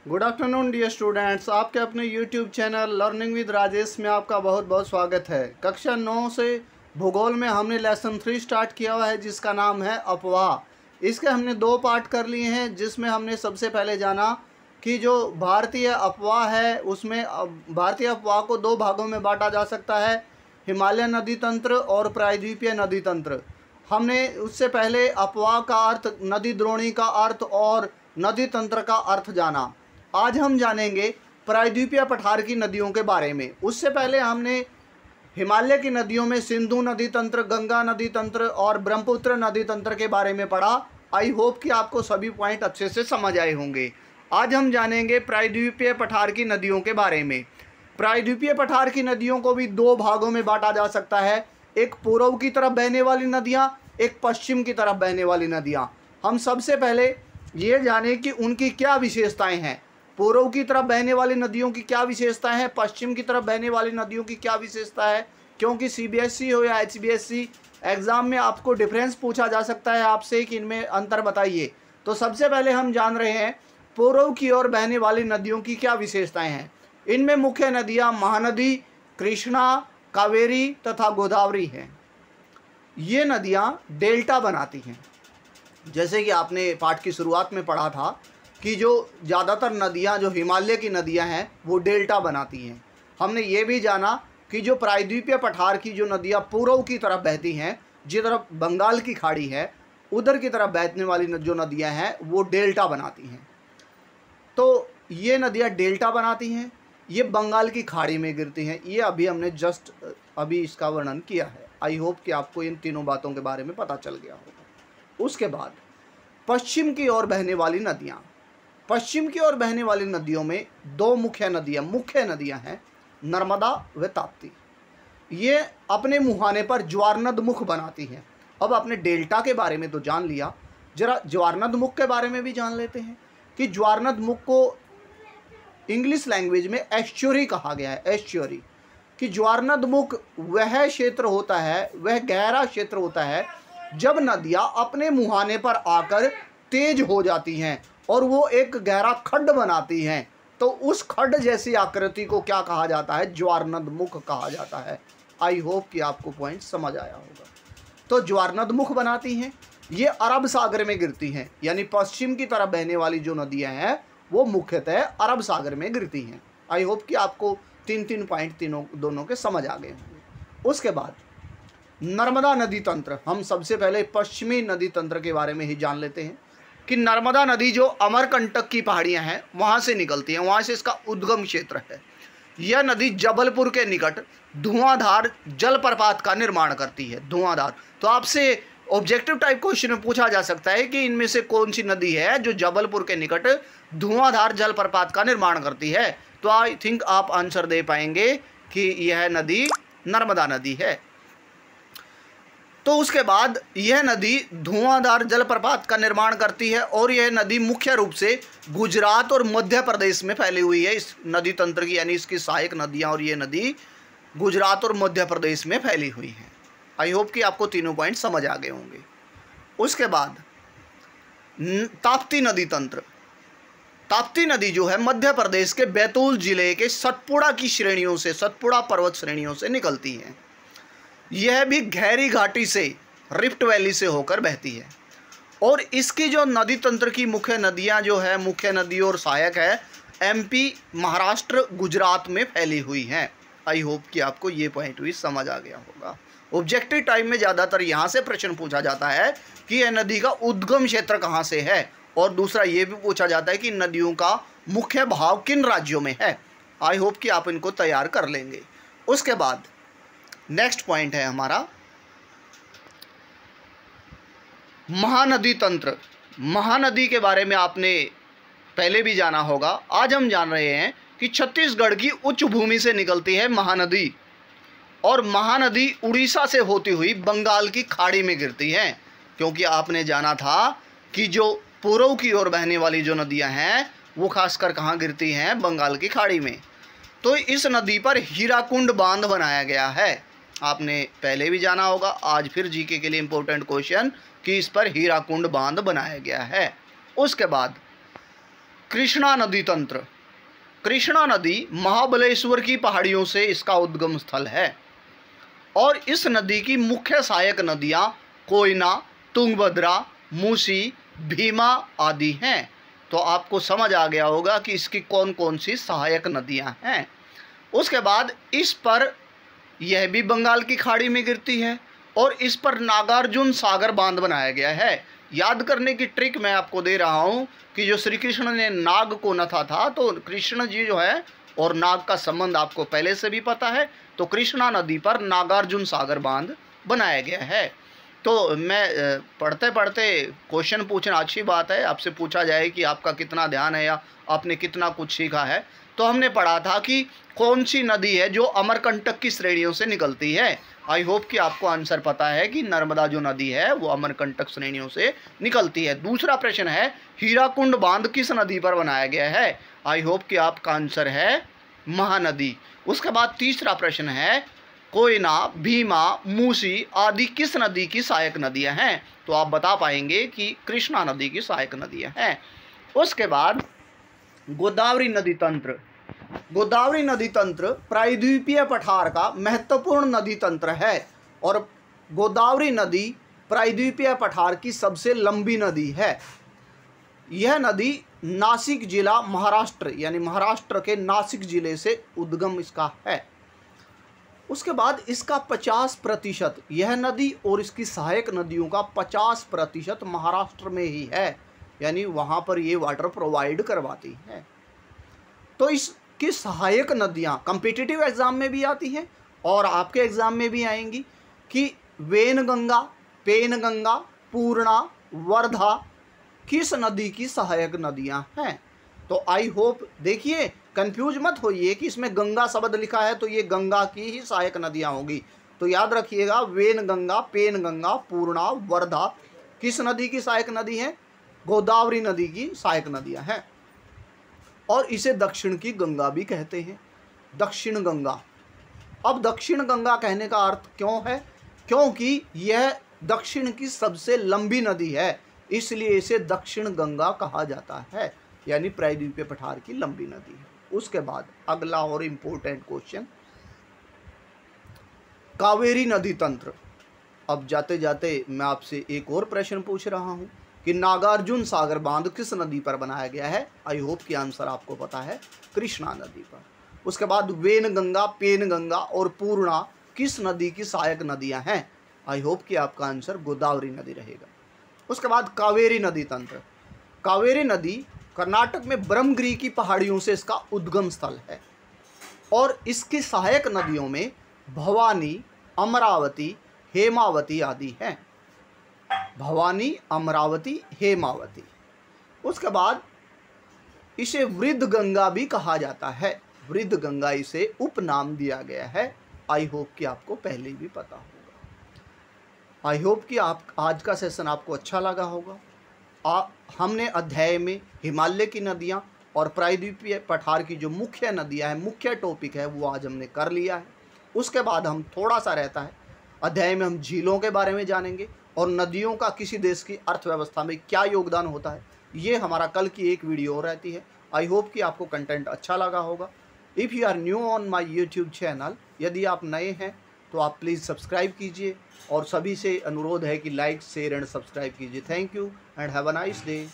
Good afternoon dear students, आपके अपने YouTube channel learning with Rajesh में आपका बहुत बहुत स्वागत है। कक्षा 9 से भूगोल में हमने लेसन 3 स्टार्ट किया हुआ है जिसका नाम है अफवाह। इसके हमने 2 पार्ट कर लिए हैं, जिसमें हमने सबसे पहले जाना कि जो भारतीय अफवाह है उसमें भारतीय अफवाह को 2 भागों में बांटा जा सकता है, हिमालय नदी तंत्र और प्रायद्वीपीय नदी तंत्र। हमने उससे पहले अफवाह का अर्थ, नदी द्रोणी का अर्थ और नदी तंत्र का अर्थ जाना। आज हम जानेंगे प्रायद्वीपीय पठार की नदियों के बारे में। उससे पहले हमने हिमालय की नदियों में सिंधु नदी तंत्र, गंगा नदी तंत्र और ब्रह्मपुत्र नदी तंत्र के बारे में पढ़ा। आई होप कि आपको सभी पॉइंट अच्छे से समझ आए होंगे। आज हम जानेंगे प्रायद्वीपीय पठार की नदियों के बारे में। प्रायद्वीपीय पठार की नदियों को भी 2 भागों में बांटा जा सकता है, एक पूर्व की तरफ बहने वाली नदियाँ, एक पश्चिम की तरफ बहने वाली नदियाँ। हम सबसे पहले ये जानें कि उनकी क्या विशेषताएं हैं। पूर्व की तरफ बहने वाली नदियों की क्या विशेषताएं हैं, पश्चिम की तरफ बहने वाली नदियों की क्या विशेषता है, क्योंकि सीबीएसई हो या एचबीएसई एग्ज़ाम में आपको डिफरेंस पूछा जा सकता है आपसे कि इनमें अंतर बताइए। तो सबसे पहले हम जान रहे हैं पूर्व की ओर बहने वाली नदियों की क्या विशेषताएं हैं। इनमें मुख्य नदियाँ महानदी, कृष्णा, कावेरी तथा गोदावरी हैं। ये नदियाँ डेल्टा बनाती हैं। जैसे कि आपने पाठ की शुरुआत में पढ़ा था कि जो ज़्यादातर नदियाँ जो हिमालय की नदियाँ हैं वो डेल्टा बनाती हैं। हमने ये भी जाना कि जो प्रायद्वीपीय पठार की जो नदियाँ पूर्व की तरफ बहती हैं, जिस तरफ बंगाल की खाड़ी है उधर की तरफ बहने वाली जो नदियाँ हैं वो डेल्टा बनाती हैं। तो ये नदियाँ डेल्टा बनाती हैं, ये बंगाल की खाड़ी में गिरती हैं। ये अभी हमने जस्ट अभी इसका वर्णन किया है। आई होप कि आपको इन तीनों बातों के बारे में पता चल गया होगा। उसके बाद पश्चिम की ओर बहने वाली नदियाँ। पश्चिम की ओर बहने वाली नदियों में 2 मुख्य नदियाँ हैं, नर्मदा व ताप्ती। ये अपने मुहाने पर ज्वारनद मुख बनाती हैं। अब आपने डेल्टा के बारे में तो जान लिया, जरा ज्वारनद मुख के बारे में भी जान लेते हैं कि ज्वारनद मुख को इंग्लिश लैंग्वेज में एस्चुरी कहा गया है। एस्चुरी कि ज्वारनद मुख वह क्षेत्र होता है, वह गहरा क्षेत्र होता है जब नदियाँ अपने मुहाने पर आकर तेज हो जाती हैं और वो एक गहरा खड्ड बनाती हैं। तो उस खड्ड जैसी आकृति को क्या कहा जाता है? ज्वारनद मुख कहा जाता है। आई होप कि आपको पॉइंट समझ आया होगा। तो ज्वारनद मुख बनाती हैं, ये अरब सागर में गिरती हैं, यानी पश्चिम की तरफ बहने वाली जो नदियां हैं वो मुख्यतः अरब सागर में गिरती हैं। आई होप कि आपको 3 पॉइंट दोनों के समझ आ गए होंगे। उसके बाद नर्मदा नदी तंत्र। हम सबसे पहले पश्चिमी नदी तंत्र के बारे में ही जान लेते हैं कि नर्मदा नदी जो अमरकंटक की पहाड़ियां हैं वहां से निकलती हैं, वहां से इसका उद्गम क्षेत्र है। यह नदी जबलपुर के निकट धुआंधार जलप्रपात का निर्माण करती है। धुआंधार, तो आपसे ऑब्जेक्टिव टाइप क्वेश्चन में पूछा जा सकता है कि इनमें से कौन सी नदी है जो जबलपुर के निकट धुआंधार जलप्रपात का निर्माण करती है। तो आई थिंक आप आंसर दे पाएंगे कि यह नदी नर्मदा नदी है। तो उसके बाद यह नदी धुआंधार जलप्रपात का निर्माण करती है और यह नदी मुख्य रूप से गुजरात और मध्य प्रदेश में फैली हुई है। इस नदी तंत्र की, यानी इसकी सहायक नदियां, और ये नदी गुजरात और मध्य प्रदेश में फैली हुई है। आई होप कि आपको तीनों पॉइंट समझ आ गए होंगे। उसके बाद ताप्ती नदी तंत्र। ताप्ती नदी जो है मध्य प्रदेश के बैतूल जिले के सतपुड़ा की श्रेणियों से, सतपुड़ा पर्वत श्रेणियों से निकलती है। यह भी गहरी घाटी से, रिफ्ट वैली से होकर बहती है और इसकी जो नदी तंत्र की मुख्य नदियां जो है, मुख्य नदी और सहायक है, एमपी, महाराष्ट्र, गुजरात में फैली हुई हैं। आई होप कि आपको ये पॉइंट भी समझ आ गया होगा। ऑब्जेक्टिव टाइम में ज़्यादातर यहाँ से प्रश्न पूछा जाता है कि यह नदी का उद्गम क्षेत्र कहाँ से है, और दूसरा ये भी पूछा जाता है कि नदियों का मुख्य बहाव किन राज्यों में है। आई होप कि आप इनको तैयार कर लेंगे। उसके बाद नेक्स्ट पॉइंट है हमारा महानदी तंत्र। महानदी के बारे में आपने पहले भी जाना होगा। आज हम जान रहे हैं कि छत्तीसगढ़ की उच्च भूमि से निकलती है महानदी और महानदी उड़ीसा से होती हुई बंगाल की खाड़ी में गिरती है। क्योंकि आपने जाना था कि जो पूर्व की ओर बहने वाली जो नदियां हैं वो खासकर कहाँ गिरती हैं? बंगाल की खाड़ी में। तो इस नदी पर हीराकुंड बांध बनाया गया है। आपने पहले भी जाना होगा, आज फिर जीके के लिए इंपॉर्टेंट क्वेश्चन कि इस पर हीराकुंड बांध बनाया गया है। उसके बाद कृष्णा नदी तंत्र। कृष्णा नदी महाबलेश्वर की पहाड़ियों से इसका उद्गम स्थल है और इस नदी की मुख्य सहायक नदियाँ कोयना, तुंगभद्रा, मूसी, भीमा आदि हैं। तो आपको समझ आ गया होगा कि इसकी कौन कौन सी सहायक नदियाँ हैं। उसके बाद इस पर यह भी बंगाल की खाड़ी में गिरती है और इस पर नागार्जुन सागर बांध बनाया गया है। याद करने की ट्रिक मैं आपको दे रहा हूँ कि जो श्री कृष्ण ने नाग को नथा था, तो कृष्ण जी जो है और नाग का संबंध आपको पहले से भी पता है, तो कृष्णा नदी पर नागार्जुन सागर बांध बनाया गया है। तो मैं पढ़ते पढ़ते क्वेश्चन पूछना अच्छी बात है, आपसे पूछा जाए कि आपका कितना ध्यान है या आपने कितना कुछ सीखा है। तो हमने पढ़ा था कि कौन सी नदी है जो अमरकंटक की श्रेणियों से निकलती है। आई होप कि आपको आंसर पता है कि नर्मदा जो नदी है वो अमरकंटक श्रेणियों से निकलती है। दूसरा प्रश्न है हीराकुंड बांध किस नदी पर बनाया गया है। आई होप कि आपका आंसर है महानदी। उसके बाद तीसरा प्रश्न है कोयना, भीमा, मूसी आदि किस नदी की सहायक नदियां हैं। तो आप बता पाएंगे कि कृष्णा नदी की सहायक नदियां हैं। उसके बाद गोदावरी नदी तंत्र। गोदावरी नदी तंत्र प्रायद्वीपीय पठार का महत्वपूर्ण नदी तंत्र है और गोदावरी नदी प्रायद्वीपीय पठार की सबसे लंबी नदी है। यह नदी नासिक जिला महाराष्ट्र यानी महाराष्ट्र के नासिक जिले से उद्गम इसका है। उसके बाद इसका 50% यह नदी और इसकी सहायक नदियों का 50% महाराष्ट्र में ही है, यानी वहाँ पर ये वाटर प्रोवाइड करवाती है। तो इसकी सहायक नदियाँ कम्पिटिटिव एग्ज़ाम में भी आती हैं और आपके एग्ज़ाम में भी आएंगी कि वेनगंगा, पेनगंगा, पूर्णा, वर्धा किस नदी की सहायक नदियाँ हैं। तो आई होप, देखिए कंफ्यूज मत होइए कि इसमें गंगा शब्द लिखा है तो ये गंगा की ही सहायक नदियाँ होंगी। तो याद रखिएगा वेनगंगा, पेनगंगा, पूर्णा, वर्धा किस नदी की सहायक नदी है, गोदावरी नदी की सहायक नदियाँ हैं। और इसे दक्षिण की गंगा भी कहते हैं, दक्षिण गंगा। अब दक्षिण गंगा कहने का अर्थ क्यों है, क्योंकि यह दक्षिण की सबसे लंबी नदी है, इसलिए इसे दक्षिण गंगा कहा जाता है, यानी प्रायद्वीपीय पठार की लंबी नदी है। उसके बाद अगला और इम्पोर्टेंट क्वेश्चन कावेरी नदी तंत्र। अब जाते जाते मैं आपसे एक और प्रश्न पूछ रहा हूं कि नागार्जुन सागर बांध किस नदी पर बनाया गया है। आई होप कि आंसर आपको पता है, कृष्णा नदी पर। उसके बाद वेनगंगा, पेनगंगा और पूर्णा किस नदी की सहायक नदियां हैं। आई होप कि आपका आंसर गोदावरी नदी रहेगा। उसके बाद कावेरी नदी तंत्र। कावेरी नदी कर्नाटक में ब्रह्मगिरी की पहाड़ियों से इसका उद्गम स्थल है और इसकी सहायक नदियों में भवानी, अमरावती, हेमावती आदि हैं। भवानी, अमरावती, हेमावती। उसके बाद इसे वृद्ध गंगा भी कहा जाता है, वृद्ध गंगा इसे उपनाम दिया गया है। आई होप कि आपको पहले भी पता होगा। आई होप कि आप आज का सेशन आपको अच्छा लगा होगा। हमने अध्याय में हिमालय की नदियाँ और प्रायद्वीपीय पठार की जो मुख्य नदियाँ हैं, मुख्य टॉपिक है, वो आज हमने कर लिया है। उसके बाद हम थोड़ा सा रहता है अध्याय में हम झीलों के बारे में जानेंगे और नदियों का किसी देश की अर्थव्यवस्था में क्या योगदान होता है। ये हमारा कल की एक वीडियो रहती है। आई होप कि आपको कंटेंट अच्छा लगा होगा। If you are new on my YouTube channel, यदि आप नए हैं तो आप प्लीज़ सब्सक्राइब कीजिए और सभी से अनुरोध है कि लाइक, शेयर एंड सब्सक्राइब कीजिए। Thank you and have a nice day.